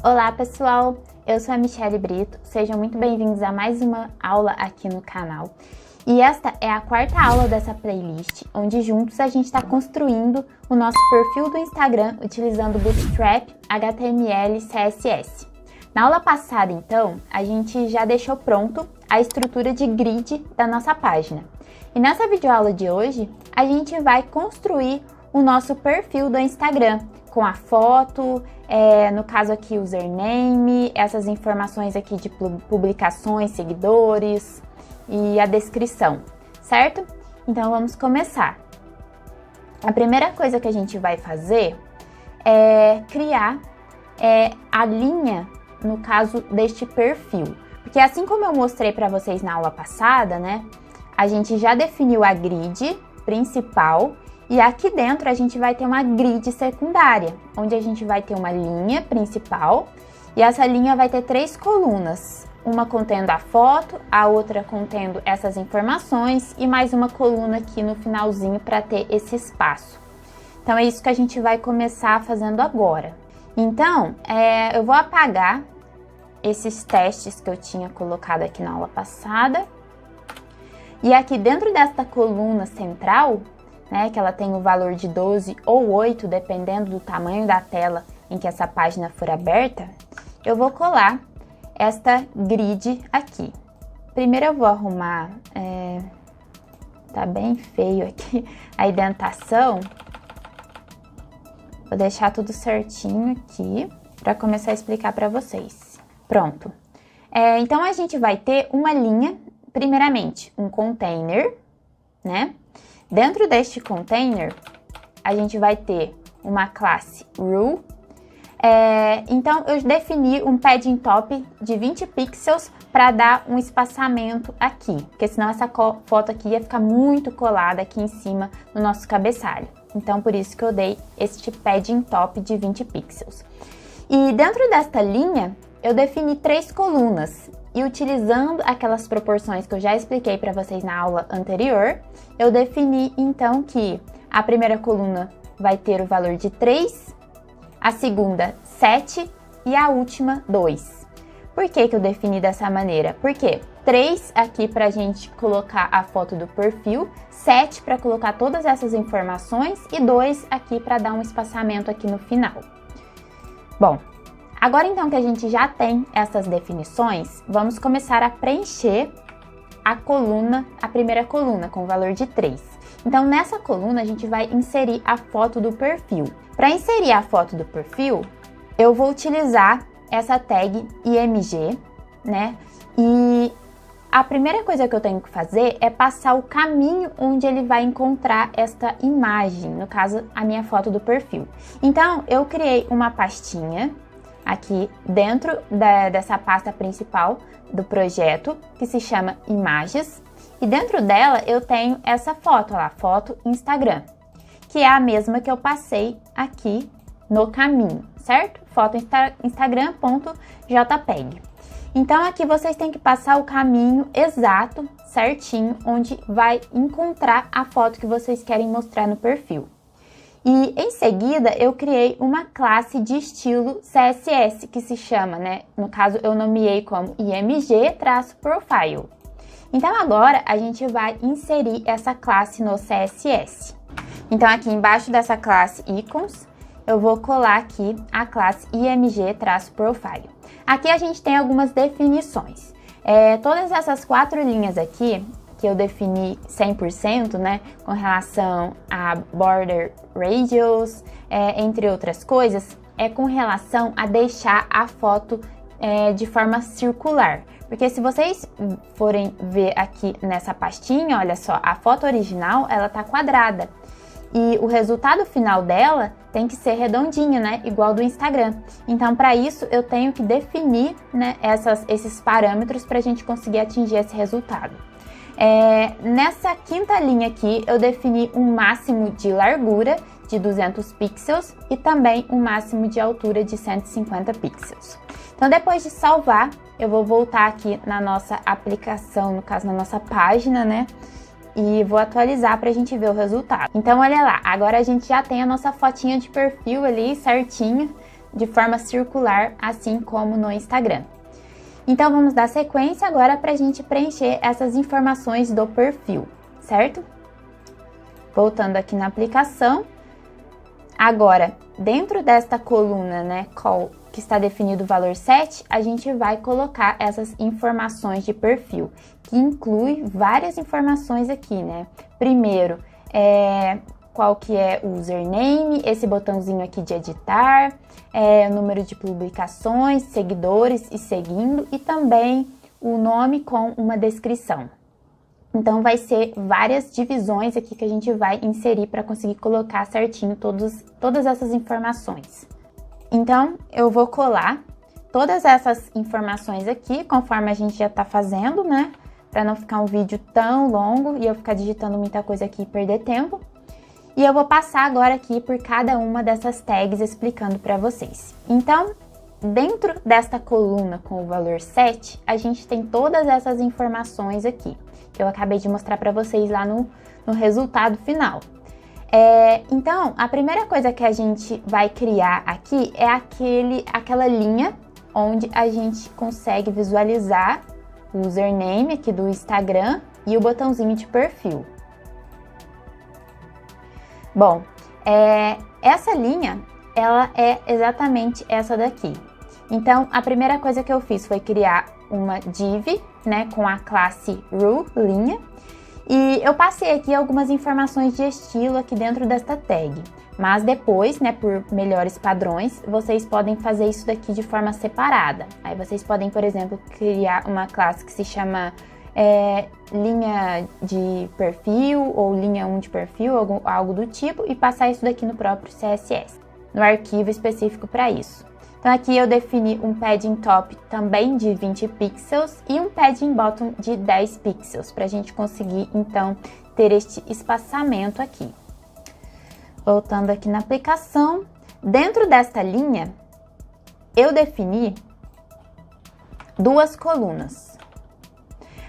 Olá pessoal, eu sou a Michelle Brito, sejam muito bem-vindos a mais uma aula aqui no canal. E esta é a quarta aula dessa playlist, onde juntos a gente está construindo o nosso perfil do Instagram utilizando Bootstrap, HTML e CSS. Na aula passada, então, a gente já deixou pronto a estrutura de grid da nossa página. E nessa videoaula de hoje, a gente vai construir o nosso perfil do Instagram, com a foto, no caso aqui username, essas informações aqui de publicações, seguidores e a descrição, certo? Então vamos começar. A primeira coisa que a gente vai fazer é criar a linha, no caso deste perfil. Porque assim como eu mostrei para vocês na aula passada, né, a gente já definiu a grid principal. E aqui dentro a gente vai ter uma grid secundária, onde a gente vai ter uma linha principal e essa linha vai ter 3 colunas, uma contendo a foto, a outra contendo essas informações e mais uma coluna aqui no finalzinho para ter esse espaço. Então é isso que a gente vai começar fazendo agora. Então, eu vou apagar esses testes que eu tinha colocado aqui na aula passada. E aqui dentro desta coluna central, né, que ela tem o valor de 12 ou 8, dependendo do tamanho da tela em que essa página for aberta, eu vou colar esta grid aqui. Primeiro eu vou arrumar, tá bem feio aqui a indentação, vou deixar tudo certinho aqui para começar a explicar para vocês. Pronto. Então a gente vai ter uma linha, primeiramente um container, né? Dentro deste container, a gente vai ter uma classe Rule. Então, eu defini um padding top de 20 pixels para dar um espaçamento aqui, porque senão essa foto aqui ia ficar muito colada aqui em cima no nosso cabeçalho. Então, por isso que eu dei este padding top de 20 pixels. E dentro desta linha, eu defini 3 colunas. E utilizando aquelas proporções que eu já expliquei para vocês na aula anterior, eu defini então que a primeira coluna vai ter o valor de 3, a segunda 7 e a última 2. Por que eu defini dessa maneira? Porque 3 aqui para a gente colocar a foto do perfil, 7 para colocar todas essas informações e 2 aqui para dar um espaçamento aqui no final. Bom, agora então que a gente já tem essas definições, vamos começar a preencher a primeira coluna com o valor de 3. Então nessa coluna a gente vai inserir a foto do perfil. Para inserir a foto do perfil, eu vou utilizar essa tag img, né? E a primeira coisa que eu tenho que fazer é passar o caminho onde ele vai encontrar esta imagem, no caso a minha foto do perfil. Então eu criei uma pastinha aqui dentro dessa pasta principal do projeto, que se chama Imagens, e dentro dela eu tenho essa foto, lá, foto Instagram, que é a mesma que eu passei aqui no caminho, certo? Foto Instagram.jpg. Então aqui vocês têm que passar o caminho exato, certinho, onde vai encontrar a foto que vocês querem mostrar no perfil. E em seguida eu criei uma classe de estilo CSS que se chama, né? No caso eu nomeei como img-profile. Então agora a gente vai inserir essa classe no CSS. Então aqui embaixo dessa classe icons eu vou colar aqui a classe img-profile. Aqui a gente tem algumas definições. Todas essas 4 linhas aqui que eu defini 100%, né, com relação a border radius, entre outras coisas, é com relação a deixar a foto de forma circular. Porque se vocês forem ver aqui nessa pastinha, olha só, a foto original, ela tá quadrada. E o resultado final dela tem que ser redondinho, né, igual do Instagram. Então, para isso, eu tenho que definir, né, esses parâmetros para a gente conseguir atingir esse resultado. Nessa quinta linha aqui, eu defini um máximo de largura de 200 pixels e também um máximo de altura de 150 pixels. Então, depois de salvar, eu vou voltar aqui na nossa aplicação, no caso, na nossa página, né? E vou atualizar para a gente ver o resultado. Então, olha lá, agora a gente já tem a nossa fotinha de perfil ali certinha, de forma circular, assim como no Instagram. Então, vamos dar sequência agora para a gente preencher essas informações do perfil, certo? Voltando aqui na aplicação. Agora, dentro desta coluna, né, que está definido o valor 7, a gente vai colocar essas informações de perfil, que inclui várias informações aqui, né? Primeiro, qual que é o username, esse botãozinho aqui de editar, o número de publicações, seguidores e seguindo, e também o nome com uma descrição. Então, vai ser várias divisões aqui que a gente vai inserir para conseguir colocar certinho todas essas informações. Então, eu vou colar todas essas informações aqui, conforme a gente já tá fazendo, né? Para não ficar um vídeo tão longo e eu ficar digitando muita coisa aqui e perder tempo. E eu vou passar agora aqui por cada uma dessas tags explicando para vocês. Então, dentro desta coluna com o valor 7, a gente tem todas essas informações aqui, que eu acabei de mostrar para vocês lá no resultado final. Então, a primeira coisa que a gente vai criar aqui é aquela linha onde a gente consegue visualizar o username aqui do Instagram e o botãozinho de perfil. Bom, essa linha, ela é exatamente essa daqui. Então, a primeira coisa que eu fiz foi criar uma div, né, com a classe ru, linha, e eu passei aqui algumas informações de estilo aqui dentro desta tag. Mas depois, né, por melhores padrões, vocês podem fazer isso daqui de forma separada. Aí vocês podem, por exemplo, criar uma classe que se chama linha de perfil ou linha 1 de perfil, algo do tipo, e passar isso daqui no próprio CSS, no arquivo específico para isso. Então aqui eu defini um padding top também de 20 pixels e um padding bottom de 10 pixels, para a gente conseguir então ter este espaçamento aqui. Voltando aqui na aplicação, dentro desta linha eu defini duas colunas.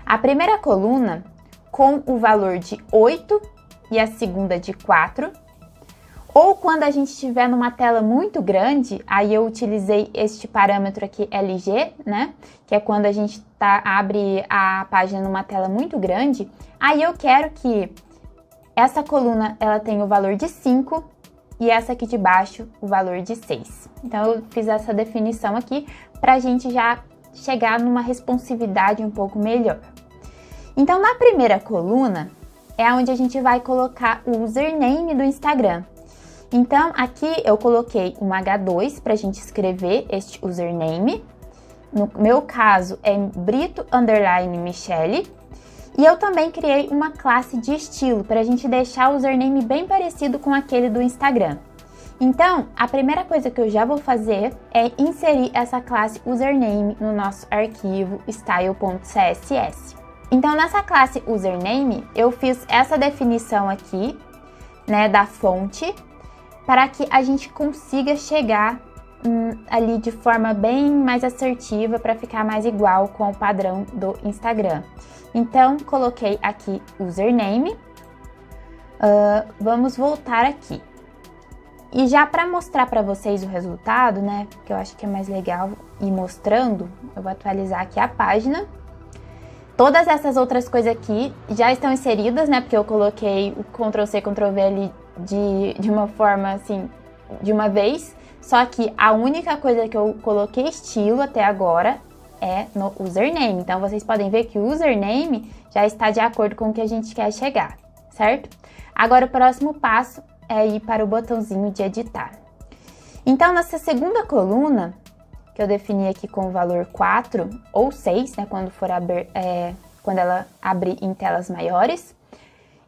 A primeira coluna com o valor de 8 e a segunda de 4. Ou quando a gente estiver numa tela muito grande, aí eu utilizei este parâmetro aqui LG, né? Que é quando a gente abre a página numa tela muito grande. Aí eu quero que essa coluna ela tenha o valor de 5 e essa aqui de baixo o valor de 6. Então eu fiz essa definição aqui para a gente já chegar numa responsividade um pouco melhor. Então na primeira coluna é onde a gente vai colocar o username do Instagram. Então, aqui eu coloquei um H2 para a gente escrever este username. No meu caso, é Brito_Michele. E eu também criei uma classe de estilo para a gente deixar o username bem parecido com aquele do Instagram. Então, a primeira coisa que eu já vou fazer é inserir essa classe username no nosso arquivo style.css. Então, nessa classe username, eu fiz essa definição aqui, né, da fonte, para que a gente consiga chegar ali de forma bem mais assertiva para ficar mais igual com o padrão do Instagram. Então, coloquei aqui username. Vamos voltar aqui. E já para mostrar para vocês o resultado, né, que eu acho que é mais legal ir mostrando, eu vou atualizar aqui a página. Todas essas outras coisas aqui já estão inseridas, né, porque eu coloquei o Ctrl+C, Ctrl+V ali de uma forma assim, de uma vez, só que a única coisa que eu coloquei estilo até agora é no username. Então vocês podem ver que o username já está de acordo com o que a gente quer chegar, certo? Agora o próximo passo é ir para o botãozinho de editar. Então nessa segunda coluna, que eu defini aqui com o valor 4 ou 6, né, quando ela abrir em telas maiores,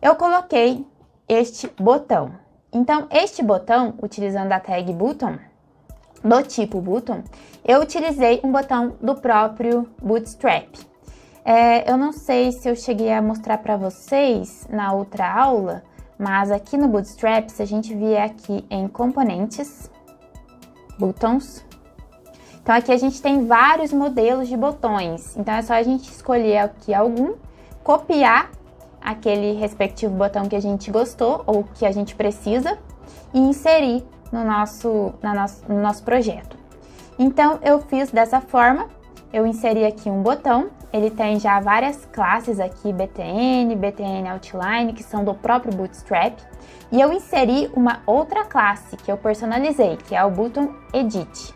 eu coloquei este botão. Então, este botão, utilizando a tag button, do tipo button, eu utilizei um botão do próprio Bootstrap. Eu não sei se eu cheguei a mostrar para vocês na outra aula, mas aqui no Bootstrap, se a gente vier aqui em componentes, buttons, então aqui a gente tem vários modelos de botões. Então é só a gente escolher aqui algum, copiar aquele respectivo botão que a gente gostou ou que a gente precisa e inserir no nosso projeto. Então, eu fiz dessa forma, eu inseri aqui um botão, ele tem já várias classes aqui, BTN, BTN Outline, que são do próprio Bootstrap, e eu inseri uma outra classe que eu personalizei, que é o Button Edit.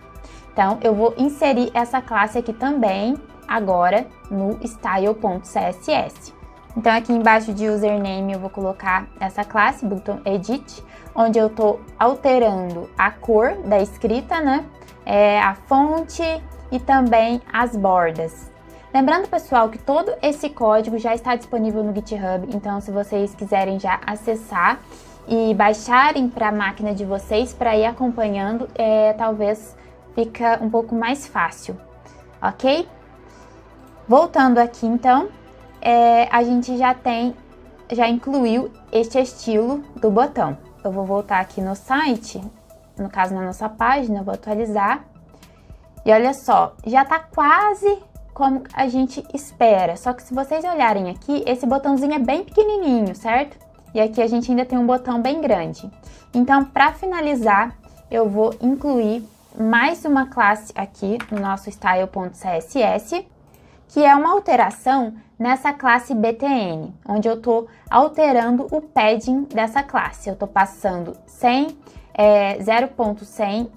Então, eu vou inserir essa classe aqui também, agora, no style.css. Então, aqui embaixo de username, eu vou colocar essa classe, Button Edit, onde eu estou alterando a cor da escrita, né? A fonte e também as bordas. Lembrando, pessoal, que todo esse código já está disponível no GitHub, então se vocês quiserem já acessar e baixarem para a máquina de vocês para ir acompanhando, talvez fica um pouco mais fácil, ok? Voltando aqui, então, a gente já incluiu este estilo do botão. Eu vou voltar aqui no site, no caso na nossa página, vou atualizar. E olha só, já tá quase como a gente espera. Só que se vocês olharem aqui, esse botãozinho é bem pequenininho, certo? E aqui a gente ainda tem um botão bem grande. Então, para finalizar, eu vou incluir mais uma classe aqui no nosso style.css, que é uma alteração nessa classe BTN, onde eu tô alterando o padding dessa classe. Eu tô passando 0.100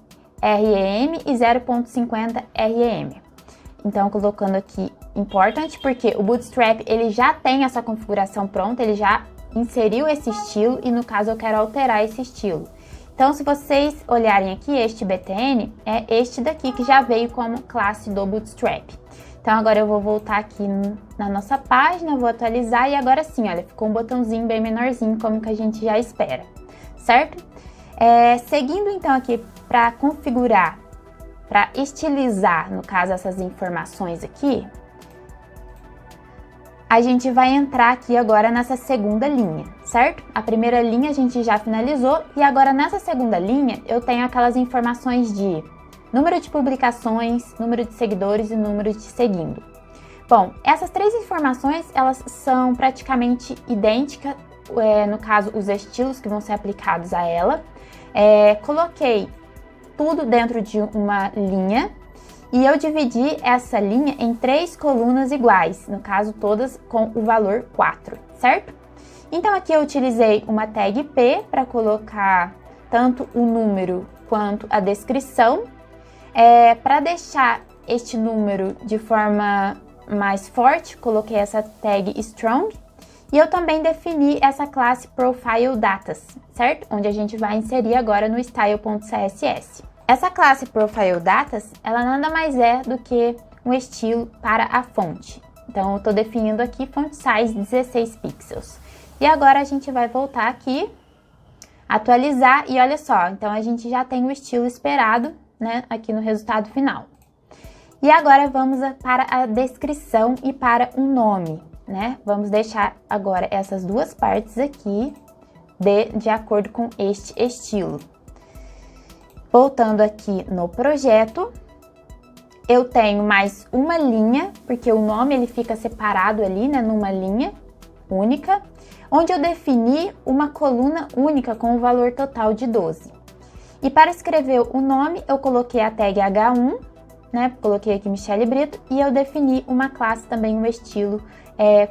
REM e 0.50 REM. Então, colocando aqui important, porque o Bootstrap ele já tem essa configuração pronta, ele já inseriu esse estilo e no caso eu quero alterar esse estilo. Então, se vocês olharem aqui, este BTN é este daqui que já veio como classe do Bootstrap. Então, agora eu vou voltar aqui na nossa página, vou atualizar e agora sim, olha, ficou um botãozinho bem menorzinho, como que a gente já espera, certo? Seguindo então aqui para configurar, para estilizar, no caso, essas informações aqui, a gente vai entrar aqui agora nessa segunda linha, certo? A primeira linha a gente já finalizou e agora nessa segunda linha eu tenho aquelas informações de número de publicações, número de seguidores e número de seguindo. Bom, essas três informações, elas são praticamente idênticas, no caso, os estilos que vão ser aplicados a ela. Coloquei tudo dentro de uma linha e eu dividi essa linha em 3 colunas iguais, no caso todas com o valor 4, certo? Então aqui eu utilizei uma tag P para colocar tanto o número quanto a descrição. Para deixar este número de forma mais forte, coloquei essa tag strong. E eu também defini essa classe Profile Datas, certo? Onde a gente vai inserir agora no style.css. Essa classe Profile Datas, ela nada mais é do que um estilo para a fonte. Então, eu estou definindo aqui font size 16 pixels. E agora a gente vai voltar aqui, atualizar e olha só, então a gente já tem o estilo esperado, né, aqui no resultado final. E agora vamos para a descrição e para o nome. Né? Vamos deixar agora essas duas partes aqui de acordo com este estilo. Voltando aqui no projeto, eu tenho mais uma linha, porque o nome ele fica separado ali, né, numa linha única, onde eu defini uma coluna única com o valor total de 12. E para escrever o nome, eu coloquei a tag H1, né, coloquei aqui Michele Brito, e eu defini uma classe também, um estilo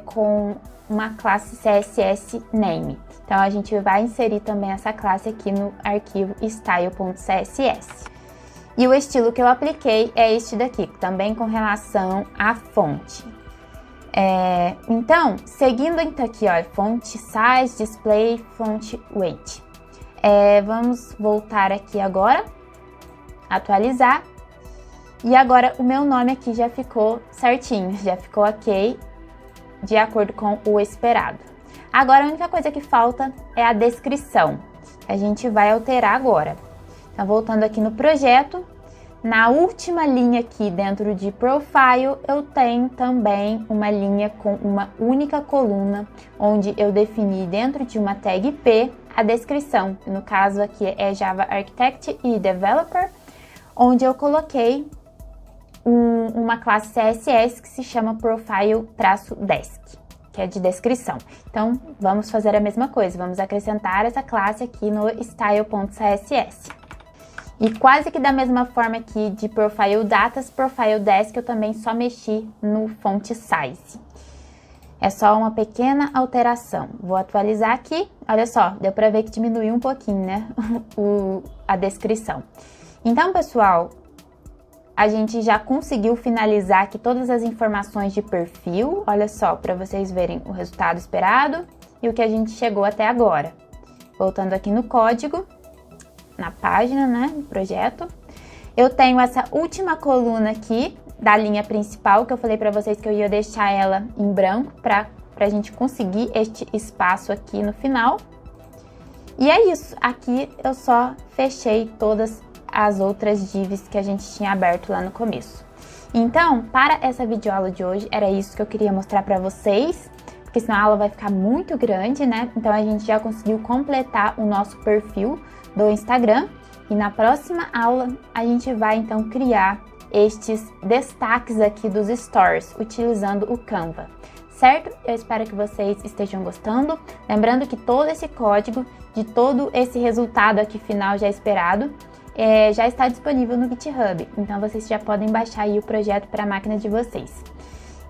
com uma classe CSS Name. Então, a gente vai inserir também essa classe aqui no arquivo style.css. E o estilo que eu apliquei é este daqui, também com relação à fonte. Então, seguindo então aqui, ó, font size, display, font weight. Vamos voltar aqui agora, atualizar. E agora o meu nome aqui já ficou certinho, já ficou ok, de acordo com o esperado. Agora a única coisa que falta é a descrição. A gente vai alterar agora. Então, voltando aqui no projeto, na última linha aqui dentro de Profile, eu tenho também uma linha com uma única coluna, onde eu defini dentro de uma tag P a descrição. No caso aqui é Java Architect e Developer, onde eu coloquei uma classe CSS que se chama Profile-Desk, que é de descrição. Então, vamos fazer a mesma coisa, vamos acrescentar essa classe aqui no style.css. E quase que da mesma forma aqui de Profile Datas, Profile Desk eu também só mexi no Font Size. É só uma pequena alteração. Vou atualizar aqui. Olha só, deu pra ver que diminuiu um pouquinho, né? A descrição. Então, pessoal, a gente já conseguiu finalizar aqui todas as informações de perfil. Olha só, para vocês verem o resultado esperado e o que a gente chegou até agora. Voltando aqui no código, na página, né, do projeto. Eu tenho essa última coluna aqui da linha principal, que eu falei para vocês que eu ia deixar ela em branco para a gente conseguir este espaço aqui no final. E é isso, aqui eu só fechei todas as outras divs que a gente tinha aberto lá no começo. Então, para essa videoaula de hoje, era isso que eu queria mostrar para vocês, porque senão a aula vai ficar muito grande, né? Então, a gente já conseguiu completar o nosso perfil do Instagram. E na próxima aula, a gente vai, então, criar estes destaques aqui dos stories, utilizando o Canva, certo? Eu espero que vocês estejam gostando. Lembrando que todo esse código, de todo esse resultado aqui final já esperado, já está disponível no GitHub. Então, vocês já podem baixar aí o projeto para a máquina de vocês.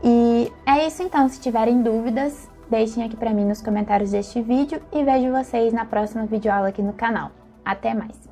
E é isso então, se tiverem dúvidas, deixem aqui para mim nos comentários deste vídeo e vejo vocês na próxima videoaula aqui no canal. Até mais!